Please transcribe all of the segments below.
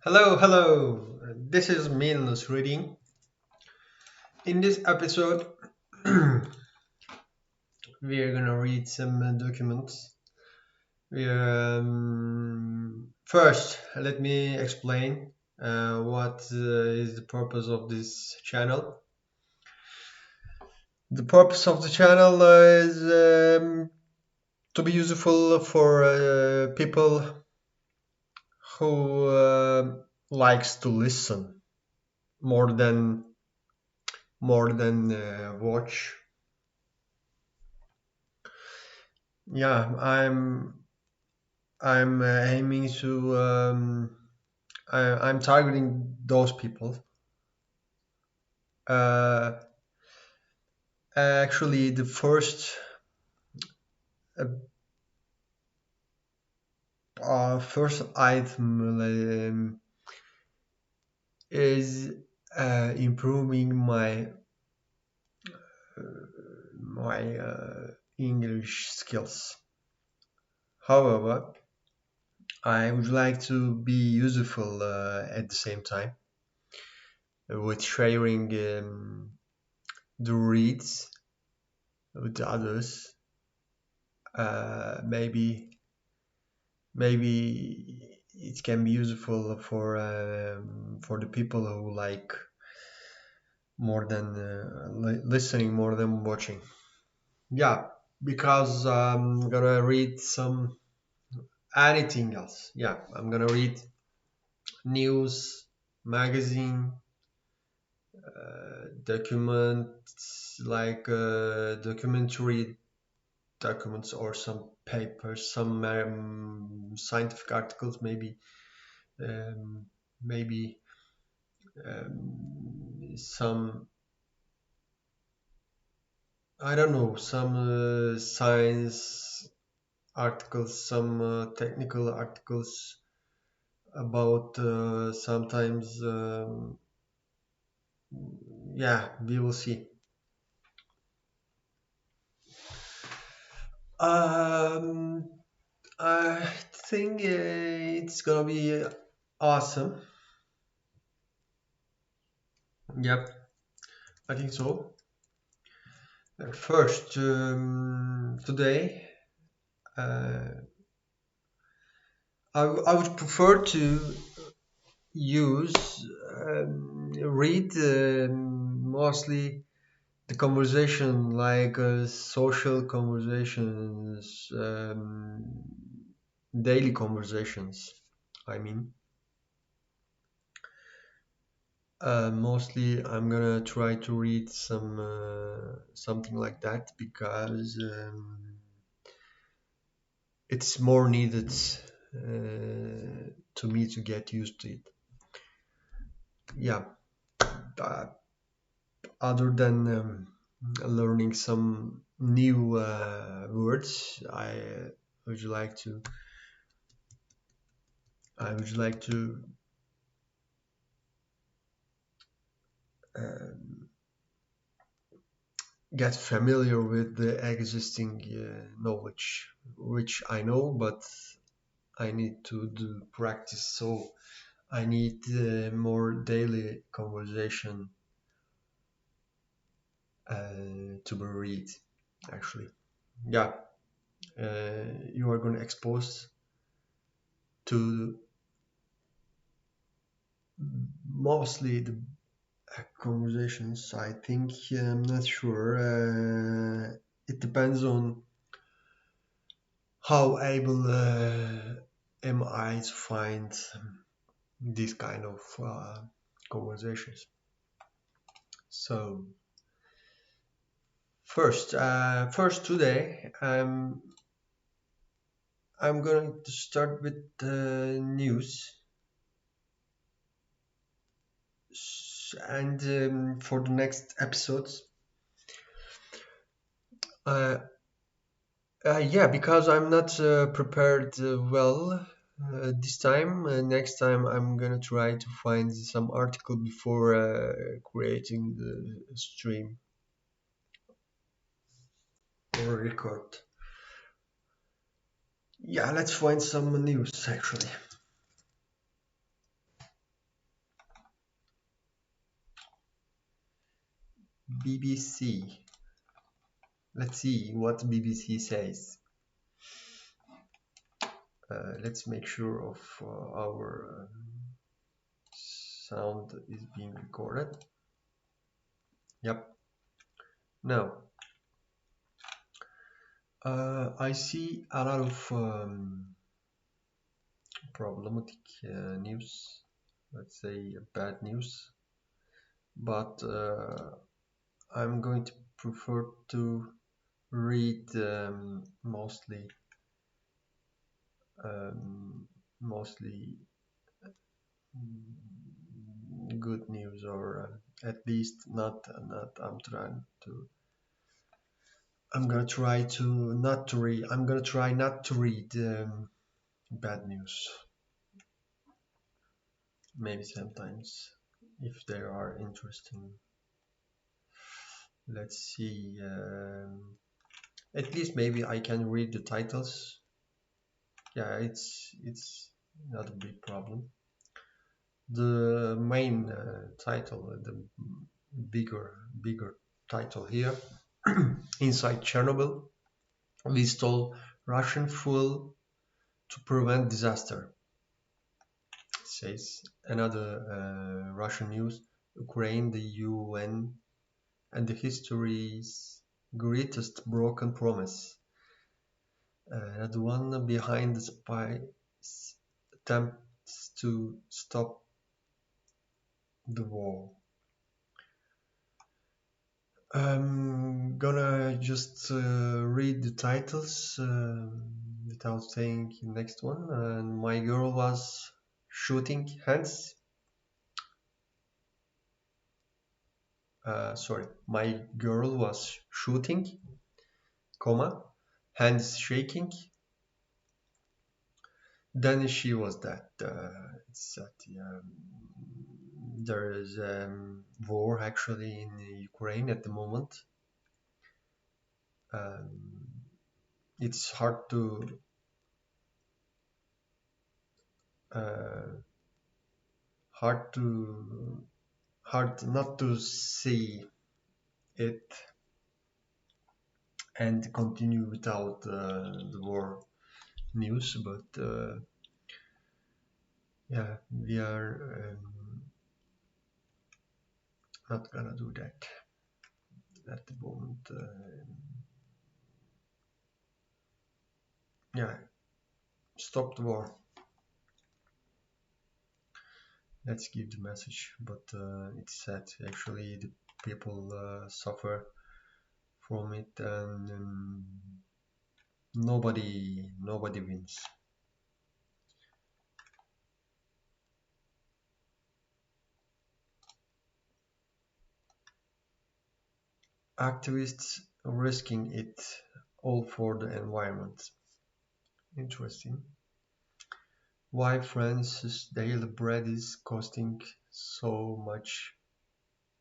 Hello, hello. This is Milnus reading. In this episode, we are gonna read some documents. First, let me explain what is the purpose of this channel. The purpose of the channel is to be useful for people who likes to listen more than watch. Yeah, I'm aiming to I'm targeting those people. Uh, Actually, the uh, first item is improving my English skills. However, I would like to be useful at the same time with sharing the reads with others. Maybe it can be useful for the people who like more than listening more than watching. Yeah, because I'm gonna read some anything else. Yeah, I'm gonna read news, magazine, documents like documentary documents or some papers, some scientific articles, um, maybe some, I don't know, some science articles, some technical articles about sometimes. Yeah, we will see. Um, I think it's gonna be awesome. Yep, I think so. First, today, uh, I would prefer to use read mostly the conversation like social conversations, daily conversations. I mean, mostly I'm gonna try to read something like that because it's more needed to me to get used to it. Yeah, uh, other than learning some new words, would like to I would like to um, get familiar with the existing knowledge, which I know, but I need to do practice. So I need more daily conversation to be read. Actually, yeah, you are going to expose to mostly the conversations. I think I'm not sure. It depends on how able am I to find these kind of conversations. So first today, I'm going to start with the news, and for the next episodes, uh, yeah, because I'm not prepared well this time. Next time, I'm gonna try to find some article before creating the stream or record. Yeah, let's find some news actually. BBC. Let's see what BBC says. Let's make sure of our sound is being recorded. Yep. Now, I see a lot of problematic news, let's say bad news, but I'm going to prefer to read um, mostly good news, or at least not. I'm gonna try to not to read. I'm gonna try not to read bad news. Maybe sometimes, if they are interesting. Let's see. At least maybe I can read the titles. Yeah, it's not a big problem. The main title, the bigger title here, inside Chernobyl, we stole Russian fuel to prevent disaster. Says another Russian news. Ukraine, the UN, and the history's greatest broken promise. The one behind the spy's attempts to stop the war. I'm gonna just read the titles without saying the next one. And my girl was shooting hands. Sorry, my girl was shooting, comma, hands shaking. Then she was dead. It's that there is war actually in Ukraine at the moment. Um, it's uh, hard to hard not to see it and continue without the war news, but yeah, we are not gonna do that at the moment. Yeah, stop the war. Let's give the message, but it's sad. Actually, the people suffer from it, and nobody wins. Activists risking it all for the environment. Interesting. Why France's daily bread is costing so much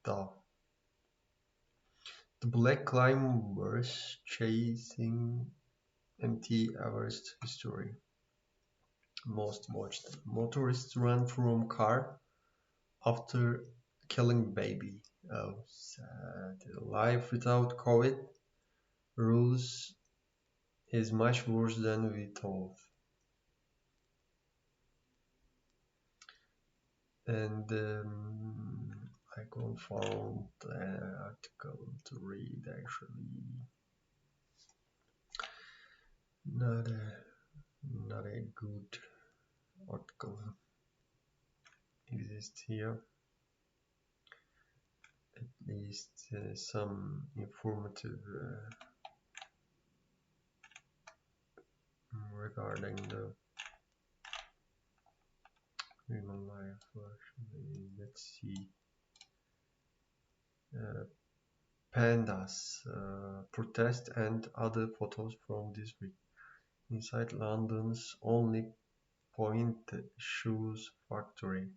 stuff. The black climbers chasing MT Everest history. Most watched. Motorists run from car after killing baby. Oh, sad. Life without COVID rules is much worse than we thought. And I couldn't find an article to read actually. Not a good article exists here. At least some informative regarding the human life. Actually, let's see. Pandas protest and other photos from this week. Inside London's only point shoes factory.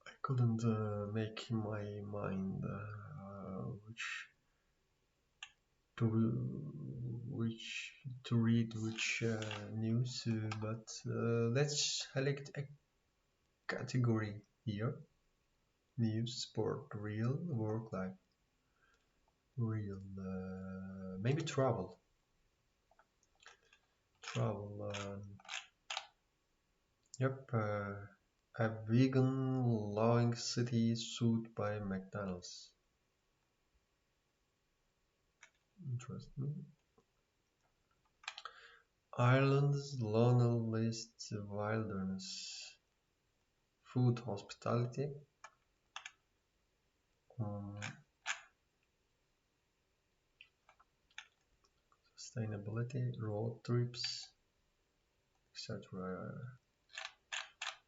I couldn't make my mind to which to read which news, but let's select category here. News, sport, real, work life, real. Maybe travel. Travel. Yep. A vegan loving city sued by McDonald's. Interesting. Ireland's loneliest wilderness. Food hospitality. um, Sustainability, road trips, etc.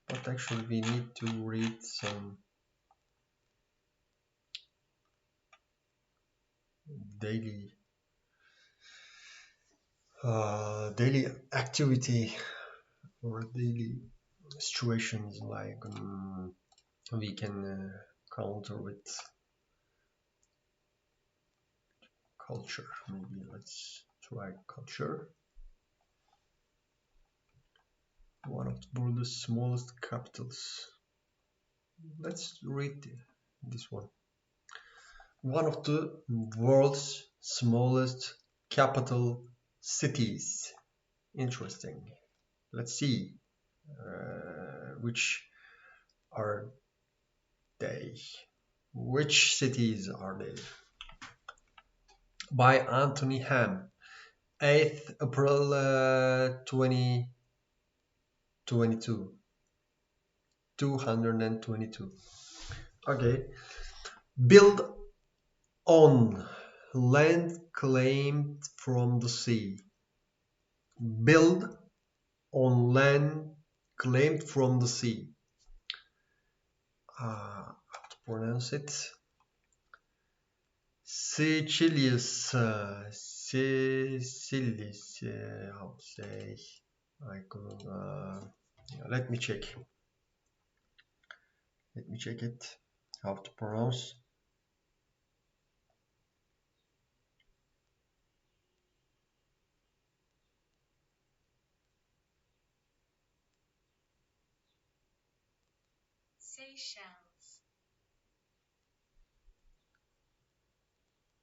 But actually, we need to read some daily daily activity or daily situations like we can counter with culture. Maybe let's try culture. One of the world's smallest capitals. Let's read this one. One of the world's smallest capital cities. Interesting. Let's see which are they. Which cities are they? By Anthony Ham, 8th April 2022. 222. Okay. Build on land claimed from the sea. Build on land claimed from the sea. How to pronounce it? Sicilius, Sicilis, how to say? I couldn't. Let me check. Let me check it. How to pronounce? Seychelles.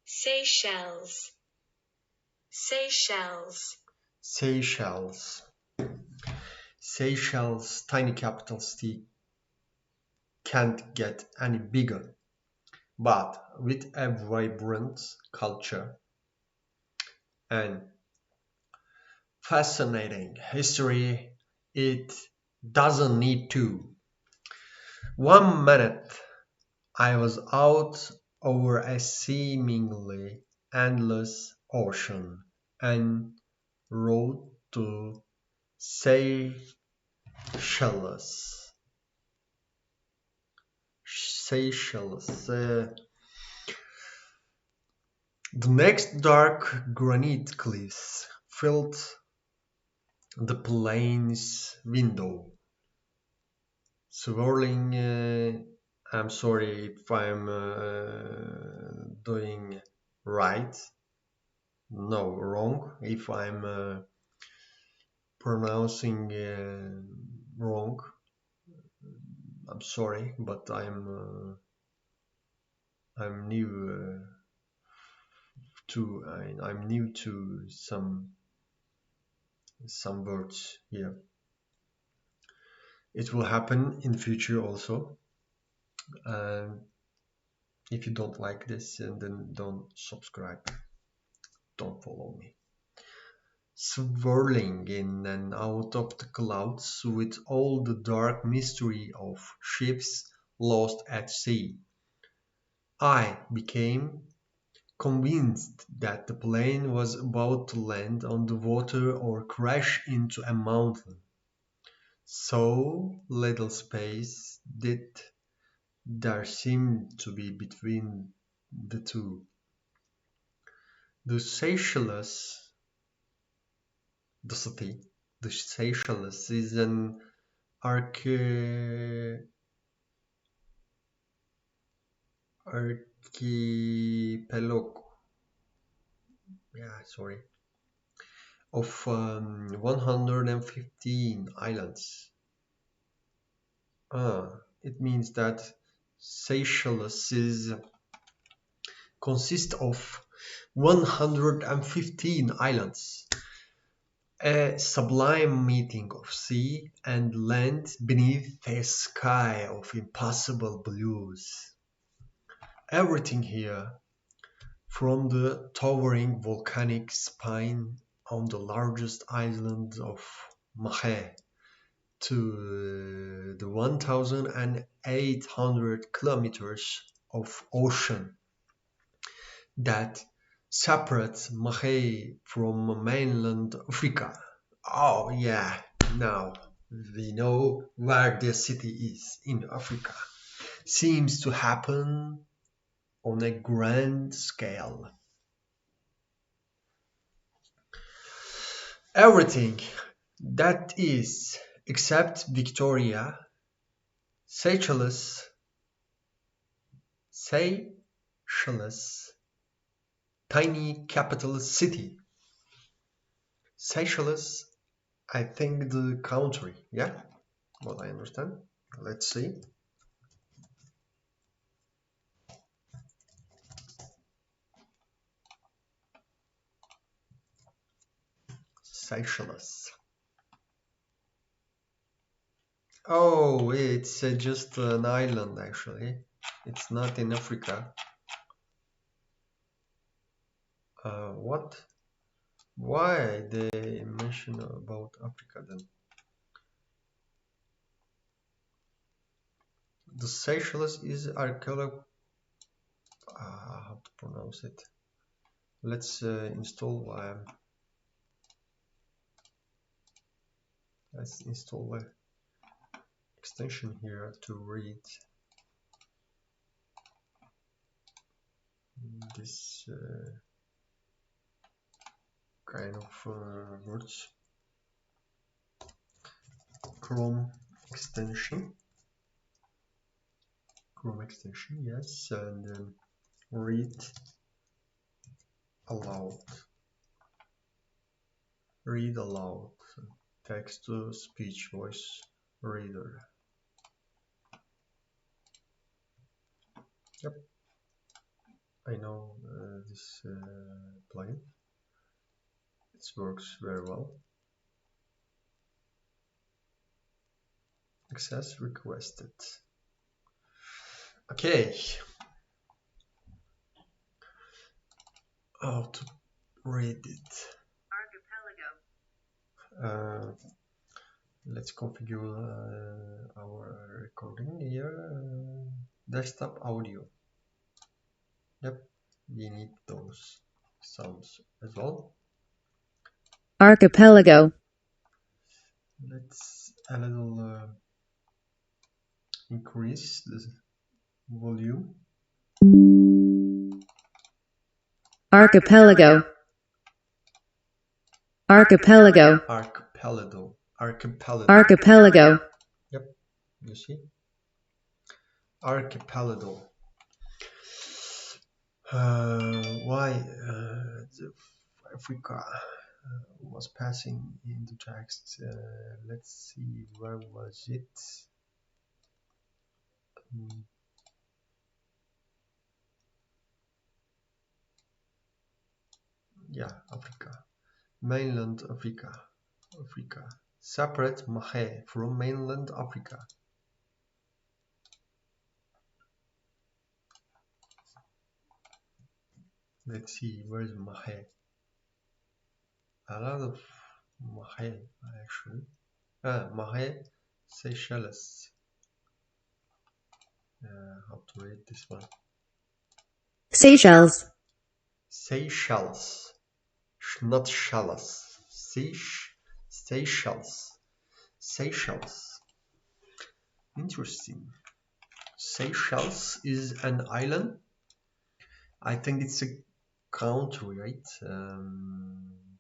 Seychelles. Seychelles. Seychelles. Seychelles' tiny capital city can't get any bigger, but with a vibrant culture and fascinating history, it doesn't need to. One minute I was out over a seemingly endless ocean and rode to Seychelles. Seychelles. The next dark granite cliffs filled the plane's window, swirling. I'm sorry if I'm doing right. No, wrong. If I'm pronouncing wrong, I'm sorry, but I'm new I'm new to some words here. It will happen in future also. And if you don't like this, and then don't subscribe, don't follow me. Swirling in and out of the clouds with all the dark mystery of ships lost at sea, I became convinced that the plane was about to land on the water or crash into a mountain. So little space did there seem to be between the two. The Seychelles, the city, the Seychelles is an archi- archipelago, yeah, sorry, of 115 islands. It means that Seychelles consists of 115 islands, a sublime meeting of sea and land beneath a sky of impossible blues. Everything here, from the towering volcanic spine on the largest island of Mahé to the 1,800 kilometers of ocean that separates Mahé from mainland Africa. Oh yeah, now we know where the city is in Africa. Seems to happen on a grand scale. Everything that is, except Victoria, Seychelles, Seychelles, tiny capital city. Seychelles, I think the country, yeah? What I understand. Let's see. Seychelles. Oh, it's just an island actually. It's not in Africa. What? Why they mention about Africa then? The Seychelles is archaeological. How to pronounce it? Let's install. Let's install an extension here to read this kind of words. Chrome extension. Chrome extension, yes, and read aloud. Read aloud. Text to speech voice reader. Yep, I know this plugin. It works very well. Access requested. Okay. How to read it? Archipelago. Let's configure our recording here. Desktop audio. Yep, we need those sounds as well. Archipelago. Let's a little increase the volume. Archipelago. Archipelago. Archipelago. Archipelago. Archipelago. Yep, you see? Archipelago. Why Africa was passing in the text? Let's see, where was it? Yeah, Africa. Mainland Africa. Africa. Separate Mahé from mainland Africa. Let's see, where's Mahé? A lot of Mahé, actually. Mahé, Seychelles. How to read this one? Seychelles. Seychelles. Not Shells. Seychelles. Seychelles. Interesting. Seychelles is an island. I think it's a country, right?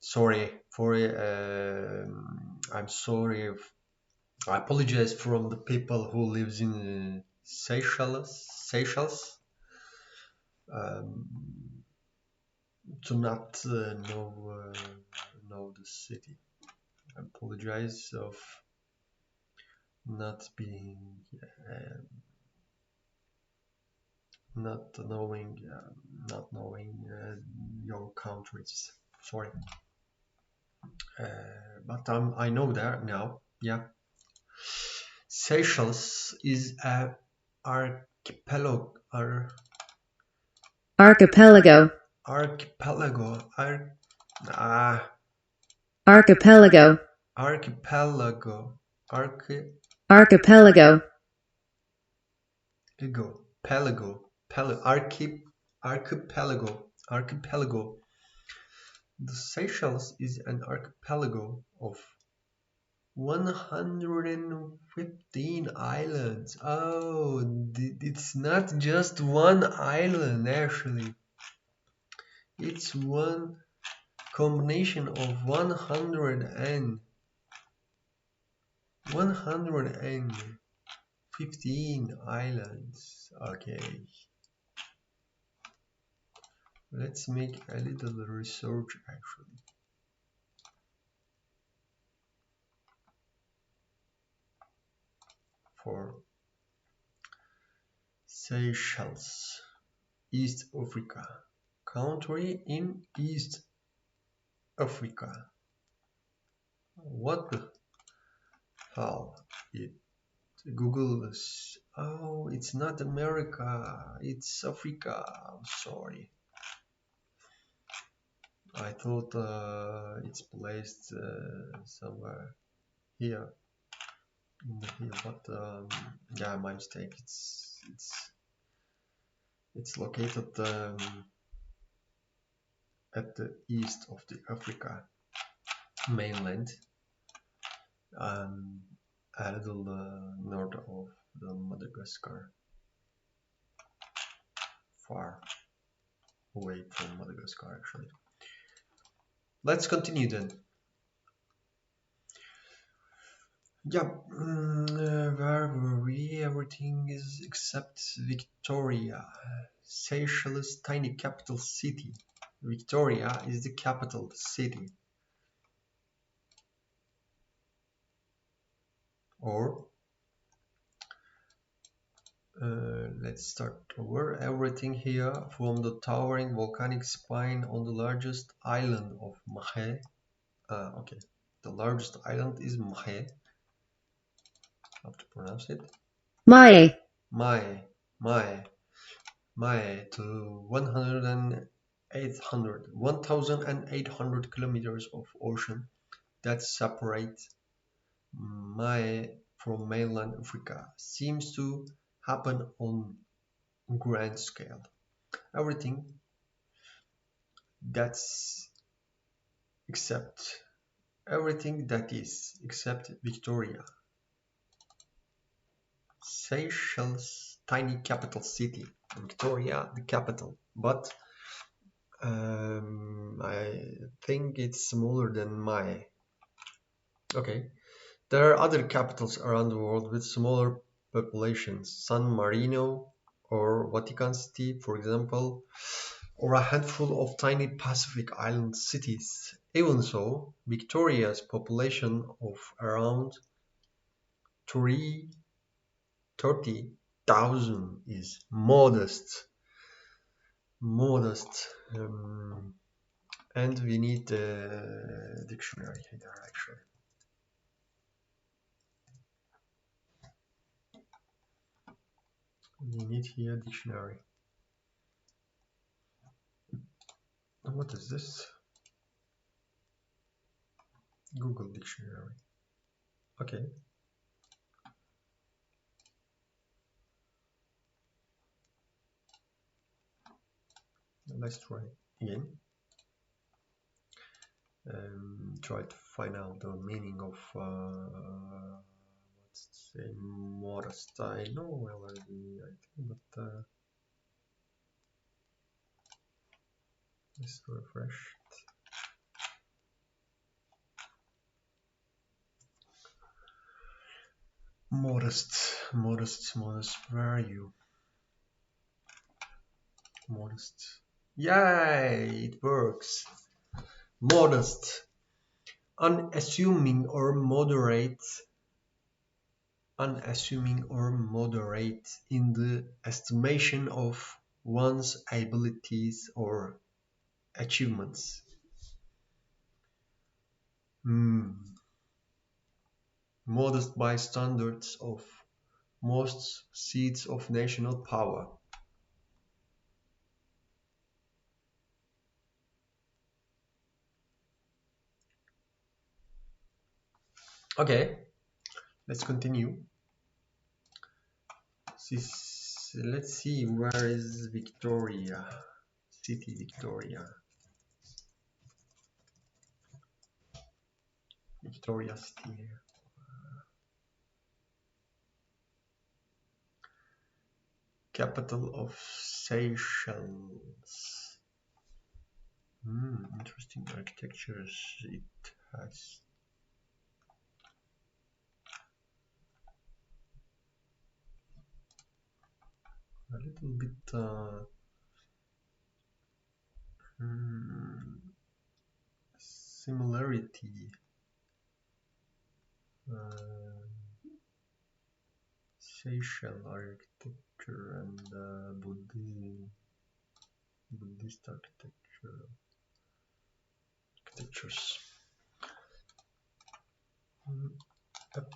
Sorry for I'm sorry if I apologize from the people who lives in Seychelles. To not know the city. I apologize of not being, uh, not knowing, not knowing your countries. Sorry, but I know that now. Yeah, Seychelles is a archipelago. Archipelago. Archipelago. Ah, Archipelago. archipelago. Archipelago. Archipelago. Pelago. Archipelago. Archipelago. The Seychelles is an archipelago of 115 islands. Oh, it's not just one island actually. It's one combination of 115 islands. Okay, let's make a little research actually. For Seychelles, East Africa, country in East Africa. What the hell? Google is, oh, it's not America, it's Africa. I'm sorry. I thought it's placed somewhere here, but yeah, my mistake. It's located at the east of the Africa mainland, a little north of the Madagascar, far away from Madagascar actually. Let's continue then. Yeah, where were we? Everything is except Victoria, Seychelles' tiny capital city. Victoria is the capital city. Or let's start over. Everything here from the towering volcanic spine on the largest island of Mahé. Okay, the largest island is Mahé. How to pronounce it? Mae. Mahé, Mahé, Mahé to 1,800 kilometers of ocean that separate Mahé from mainland Africa seems to happen on grand scale. Everything that's except everything that is except Victoria, Seychelles' tiny capital city. Victoria, the capital, but I think it's smaller than Mahé. Okay, there are other capitals around the world with smaller populations, San Marino or Vatican City, for example, or a handful of tiny Pacific island cities. Even so, Victoria's population of around 30,000 is modest. Modest. And we need a dictionary here actually. We need here dictionary. What is this? Google Dictionary. Okay. Let's try again. Try to find out the meaning of let's say modest. I know already, I think, but let's refresh. Modest, modest, modest. Where are you? Modest. Yay! It works. Modest, unassuming or moderate, unassuming or moderate in the estimation of one's abilities or achievements. Hmm. Modest by standards of most seats of national power. Okay, let's continue. Let's see, where is Victoria? City Victoria. Victoria City. Capital of Seychelles. Interesting architectures it has. A little bit similarity. Seychelles architecture and Buddhist architectures. Up.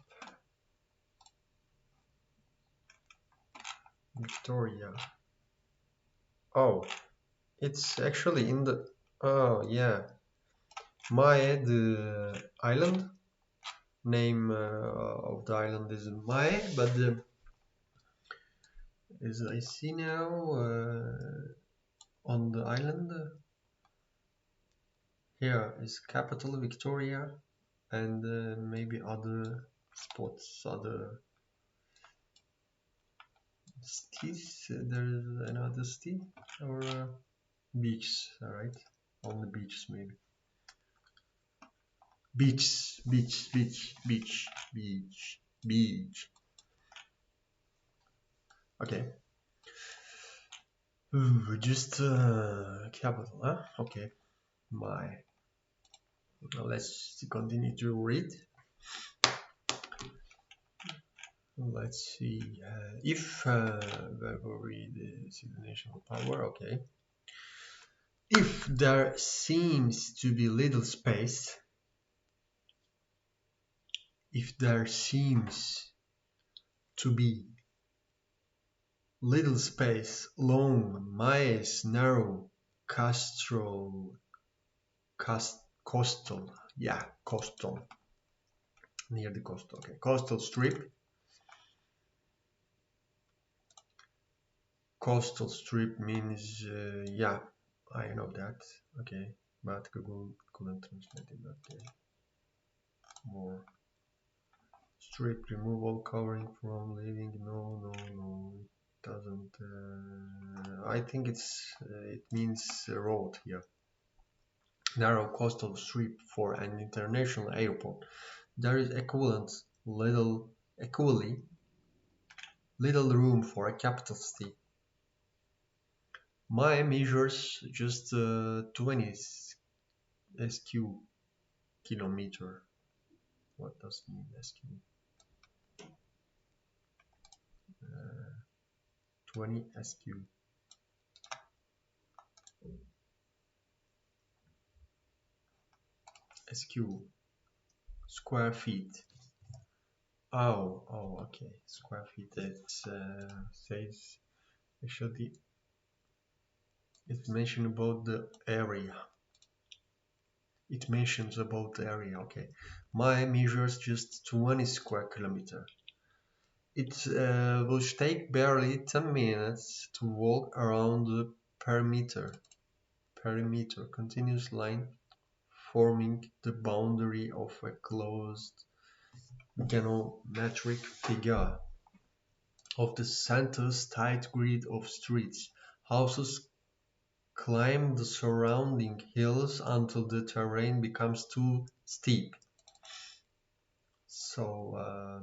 Victoria. Oh, it's actually in the. Oh yeah, Mae, the island name of the island is Mae, but as I see now on the island here is capital Victoria and maybe other spots, other cities. There's another city or beaches, alright? On the beaches maybe. Beach, beach, beach, beach, beach, beach. Okay. Ooh, just capital, huh? Okay. My. Now let's continue to read. Let's see. If where were we? The national power. Okay. If there seems to be little space, if there seems to be little space, long, miles, narrow, castral, coastal, yeah, coastal, near the coast, okay, coastal strip. Coastal strip means, yeah, I know that, okay, but Google couldn't translate it, okay. More strip removal covering from living, no, it doesn't, I think it means road here. Narrow coastal strip for an international airport. There is equally little room for a capital city. Mae measures just 20 sq kilometer. What does mean sq? 20 sq. Sq. Square feet. Oh, okay. Square feet. It says actually it mentions about the area. It mentions about the area. Okay. Mae measures just 20 square kilometer. It will take barely 10 minutes to walk around the perimeter continuous line forming the boundary of a closed geometric figure of the center's tight grid of streets. Houses climb the surrounding hills until the terrain becomes too steep. So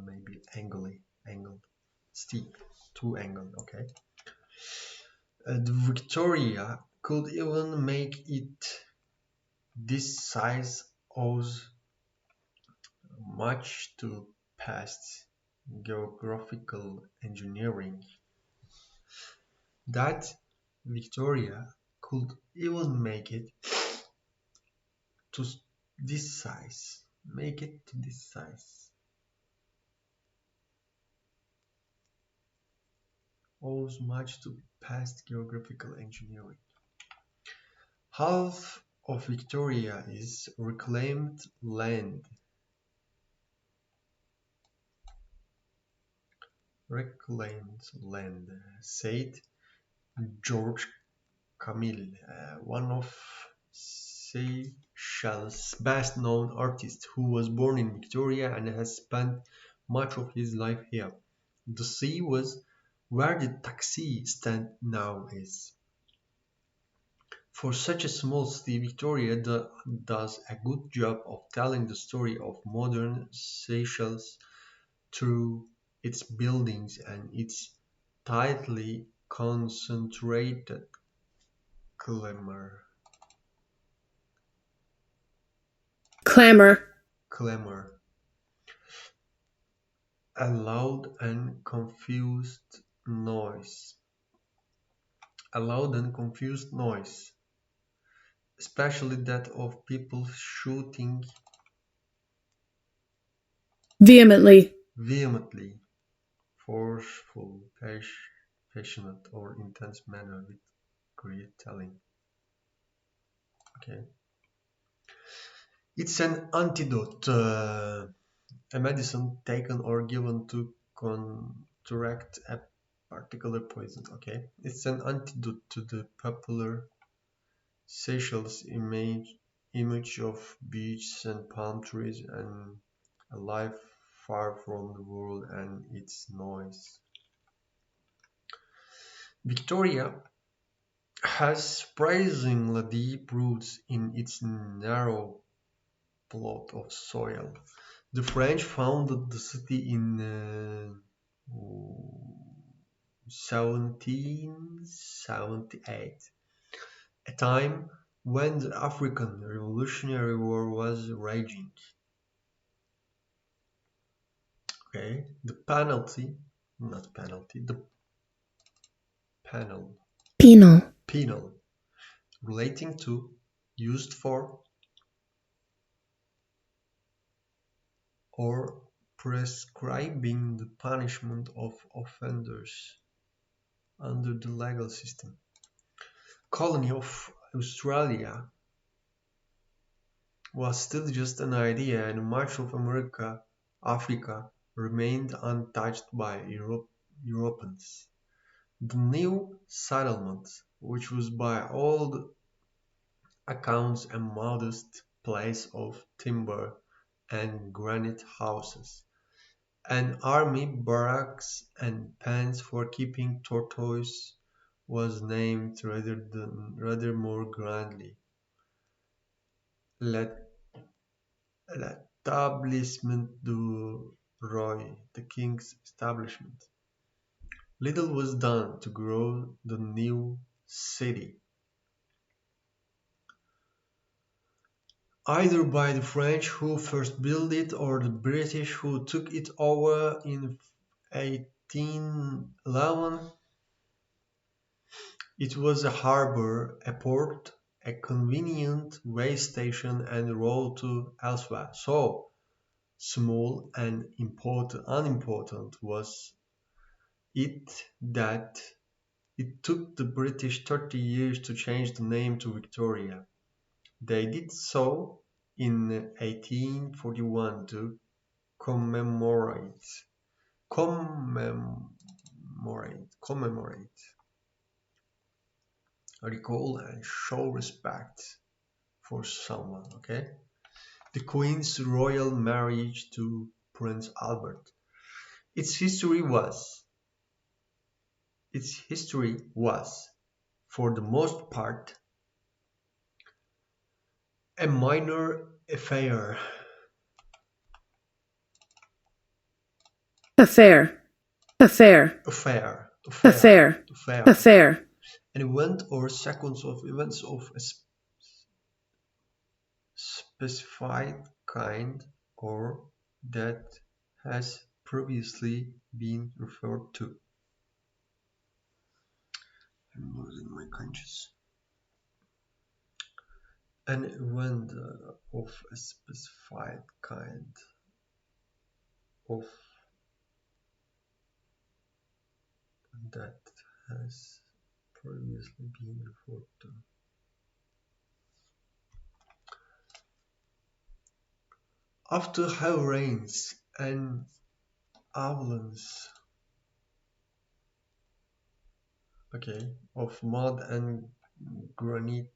maybe angled, steep, too angled, okay. The Victoria could even make it this size owes much to past geographical engineering that Victoria could even to this size, make it to this size, owes much to past geographical engineering. Half of Victoria is reclaimed land, said George Camille, one of Seychelles' best-known artists who was born in Victoria and has spent much of his life here. The sea was where the taxi stand now is. For such a small city, Victoria does a good job of telling the story of modern Seychelles through its buildings and its tightly concentrated clamor. clamor, Clamor, a loud and confused noise. A loud and confused noise, especially that of people shouting vehemently, forceful, passionate, or intense manner with great telling. Okay, it's an antidote, a medicine taken or given to counteract a particular poison. Okay, it's an antidote to the popular Seychelles image of beaches and palm trees and a life far from the world and its noise. Victoria has surprisingly deep roots in its narrow plot of soil. The French founded the city in 1778, a time when the African Revolutionary War was raging. Okay, the panel, penal, penal, relating to, used for, or prescribing the punishment of offenders under the legal system. Colony of Australia was still just an idea and much of Africa remained untouched by Europeans. The new settlement, which was by all accounts a modest place of timber and granite houses, an army barracks and pens for keeping tortoises, was named rather more grandly "L'Établissement du Roi", the king's establishment. Little was done to grow the new city, either by the French who first built it or the British who took it over in 1811. It was a harbour, a port, a convenient way station and road to elsewhere. So small and unimportant was it that it took the British 30 years to change the name to Victoria. They did so in 1841 to commemorate commemorate, recall and show respect for someone. Okay, the Queen's royal marriage to Prince Albert. Its history was, for the most part, a minor affair, affair, affair, affair, affair, affair, affair, an event or sequence of events of a specified kind or that has previously been referred to. I'm losing my conscience. An event of a specified kind of that has previously been referred to. After heavy rains and avalanches, of mud and granite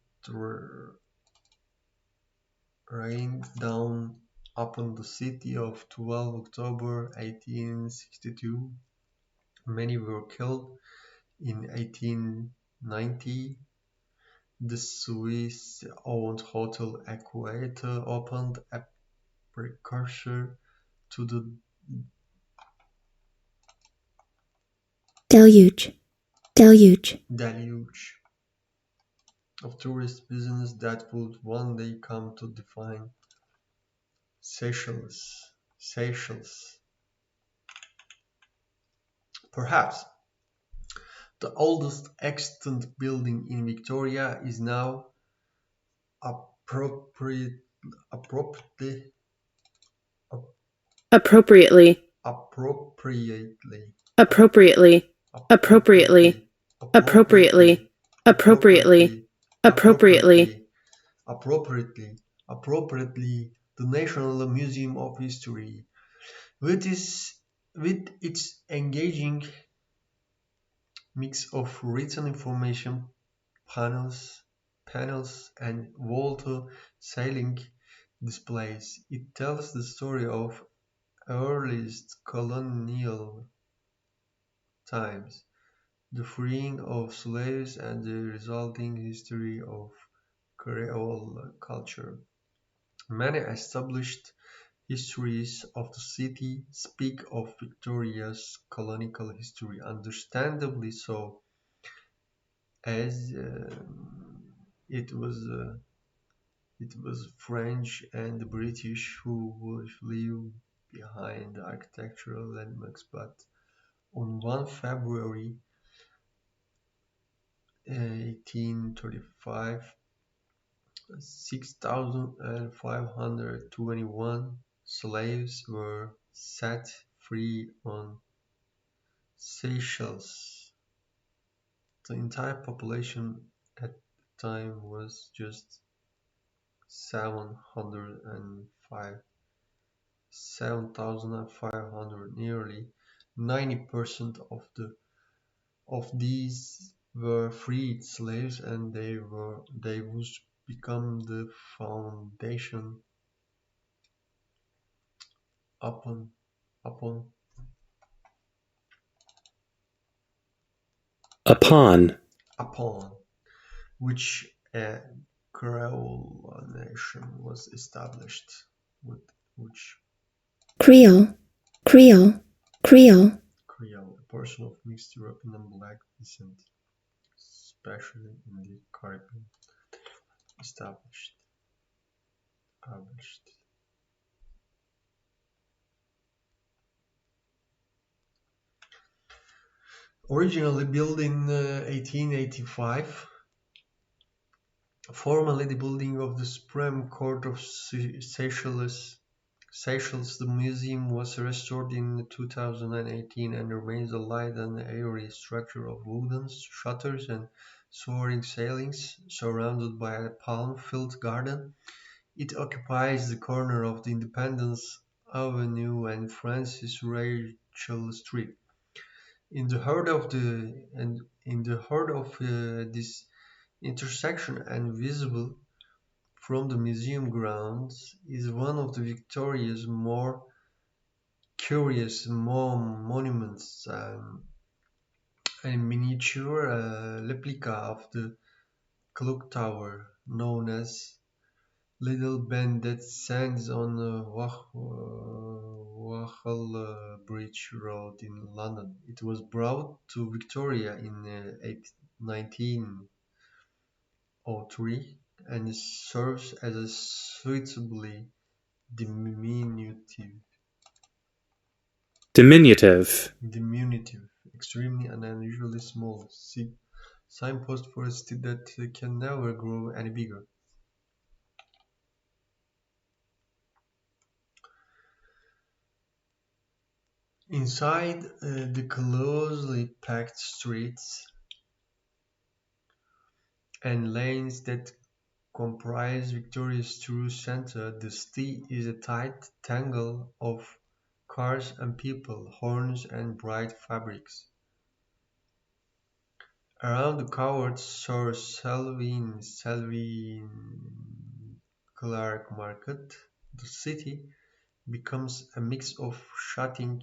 rained down upon the city of 12 October 1862. Many were killed. In 1890, the Swiss-owned Hotel Equator opened, a precursor to the Deluge. Deluge. deluge of tourist business that would one day come to define Seychelles. Seychelles. Perhaps the oldest extant building in Victoria is now appropriate, appropriately, Appropriately. appropriately, Appropriately. Appropriately. appropriately, Appropriately. Appropriately. appropriately, appropriately, the National Museum of History, with its engaging mix of written information, panels, and water sailing displays. It tells the story of earliest colonial times, the freeing of slaves, and the resulting history of Creole culture. Many established histories of the city speak of Victoria's colonial history, understandably so, as it was French and British who would leave behind the architectural landmarks, but on 1 February 1835, 6,521 slaves were set free on Seychelles. The entire population at the time was just 7,500. Nearly 90% of these were freed slaves, and they would become the foundation upon upon Upon. upon which a Creole nation was established, with which Creole. Creole. Creole. Creole, a person of mixed European and black descent, especially in the Caribbean, established. established. Originally built in 1885, formerly the building of the Supreme Court of Seychelles, the museum was restored in 2018 and remains a light and airy structure of wooden shutters and soaring ceilings surrounded by a palm-filled garden. It occupies the corner of the Independence Avenue and Francis Rachel Street. In the heart of this intersection and visible from the museum grounds is one of Victoria's more curious monuments, a miniature replica of the clock tower known as Little Ben that stands on Wachel Bridge Road in London. It was brought to Victoria in 1903 and serves as a suitably diminutive Diminutive. Diminutive, extremely and unusually small. Signpost for a city that can never grow any bigger. Inside the closely packed streets and lanes that comprise Victoria's true center, the city is a tight tangle of cars and people, horns and bright fabrics. Around the covered shore Selwyn Clark Market, the city becomes a mix of shutting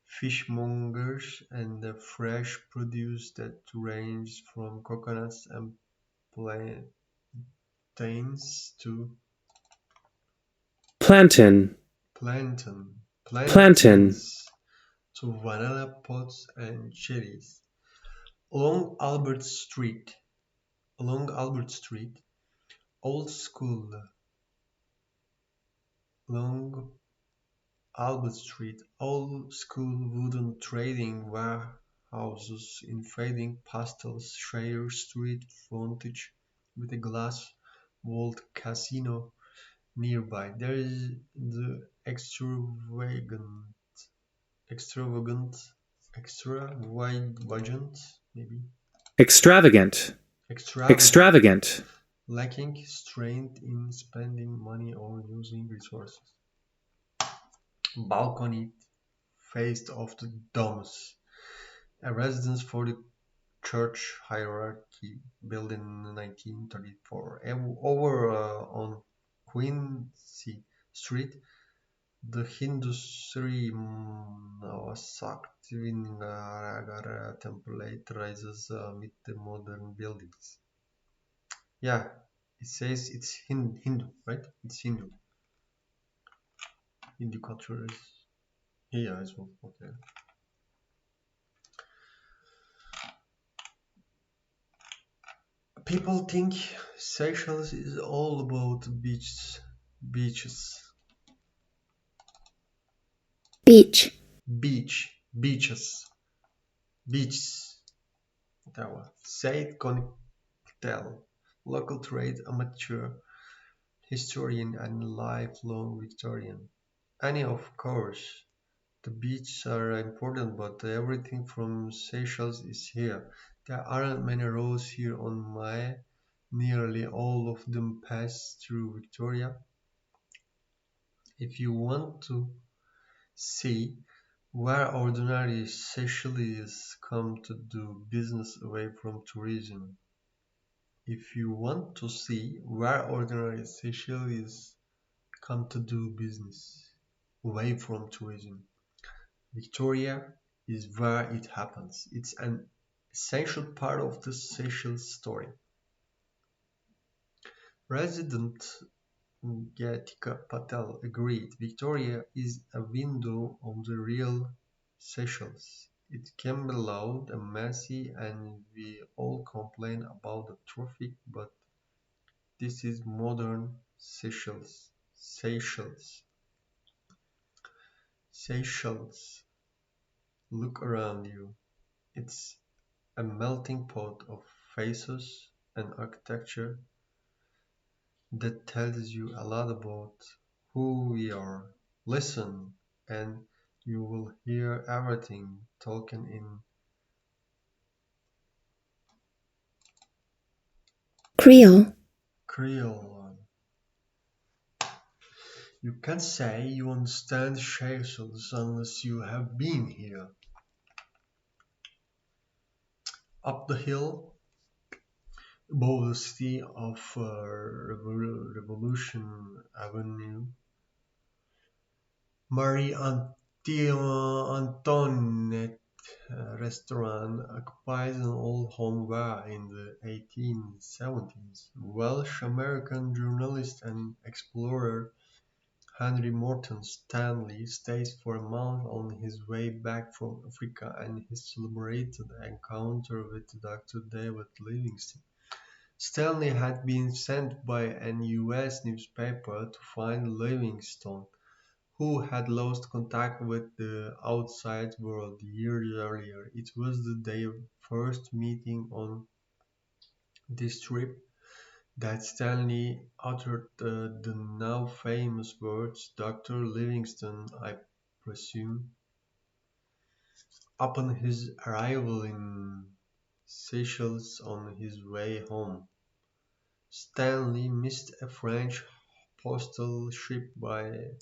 fishmongers and the fresh produce that ranges from coconuts and plantains to Plantain. plantain, Plantain. plantains to vanilla pods and cherries. Along Albert Street, along Albert Street, old school, along Albert Street, old school wooden trading warehouses in fading pastels share street frontage with a glass-walled casino nearby. There is the extravagant, extravagant, maybe Extravagant. extravagant, Extravagant. lacking strength in spending money or using resources. Balcony faced of the domus, a residence for the church hierarchy, built in 1934. Over on Quincy Street, the Hindu Sri Navasaktivinagara template rises amid the modern buildings. Yeah, it says it's Hindu, right? It's Hindu. Hindu culture is here as well. Okay. People think Seychelles is all about beaches, Beach. beaches, beaches. Ottawa. Said Conictel, local trade amateur historian and lifelong Victorian. And of course, the beaches are important, but everything from Seychelles is here. There aren't many roads here on my. Nearly all of them pass through Victoria. If you want to see where ordinary Seychelles come to do business away from tourism. If you want to see where ordinary Seychelles come to do business away from tourism, Victoria is where it happens. It's an essential part of the Seychelles story. Resident Geetika Patel agreed: Victoria is a window on the real Seychelles. It can be loud and messy and we all complain about the traffic, but this is modern Seychelles. Seychelles. Seychelles. Look around you. It's a melting pot of faces and architecture that tells you a lot about who we are. Listen, and you will hear everything talking in Creole. Creole. You can't say you understand Seychelles unless you have been here. Up the hill, above the city of Revolution Avenue, Marie Antoinette restaurant occupies an old home where, in the 1870s, Welsh-American journalist and explorer Henry Morton Stanley stays for a month on his way back from Africa and his celebrated encounter with Dr. David Livingstone. Stanley had been sent by an US newspaper to find Livingstone, who had lost contact with the outside world years earlier. It was their first meeting on this trip that Stanley uttered the now famous words, "Dr. Livingstone, I presume." Upon his arrival in Seychelles on his way home, Stanley missed a French postal ship by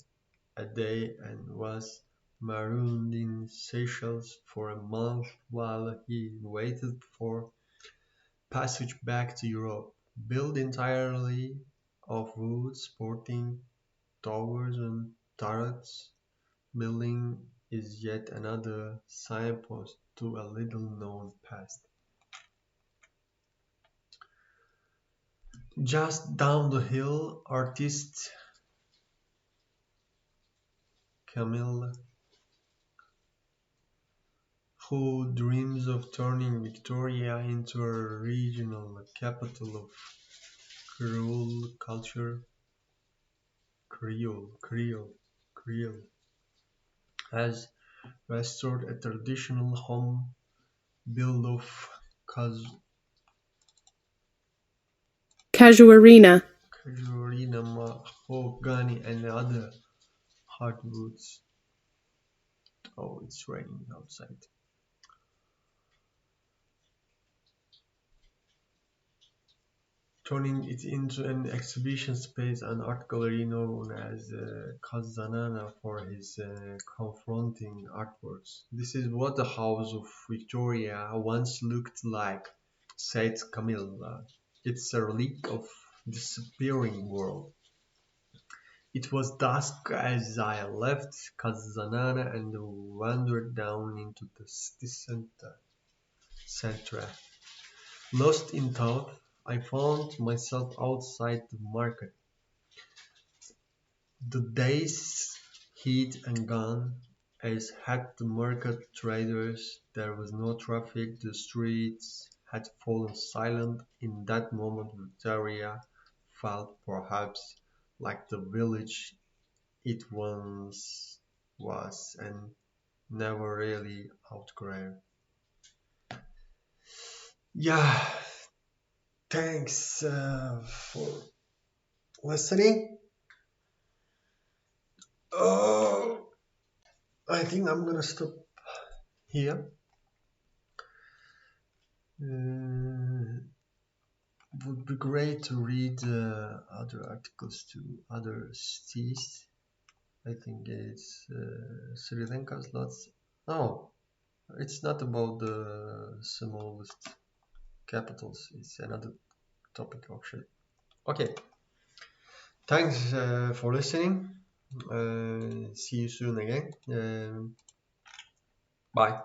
a day and was marooned in Seychelles for a month while he waited for passage back to Europe. Built entirely of wood, sporting towers and turrets, building is yet another signpost to a little-known past. Just down the hill, artist Camille, who dreams of turning Victoria into a regional capital of Creole culture, Creole, has restored a traditional home built of Casuarina. casuarina, mahogany, and other hardwoods. Oh, it's raining outside. Turning it into an exhibition space and art gallery known as Kazanana for his confronting artworks. "This is what the House of Victoria once looked like," said Camilla. "It's a relic of disappearing world." It was dusk as I left Kazanana and wandered down into the city centre. Lost in thought, I found myself outside the market. The day's heat and gone, as had the market traders. There was no traffic, the streets had fallen silent. In that moment Victoria felt perhaps like the village it once was and never really outgrew. Yeah, thanks for listening. Oh, I think I'm gonna stop here. Would be great to read other articles to other cities. I think it's Sri Lanka's lots. No, it's not about the smallest capitals. It's another topic actually. Okay, thanks for listening. See you soon again. Bye.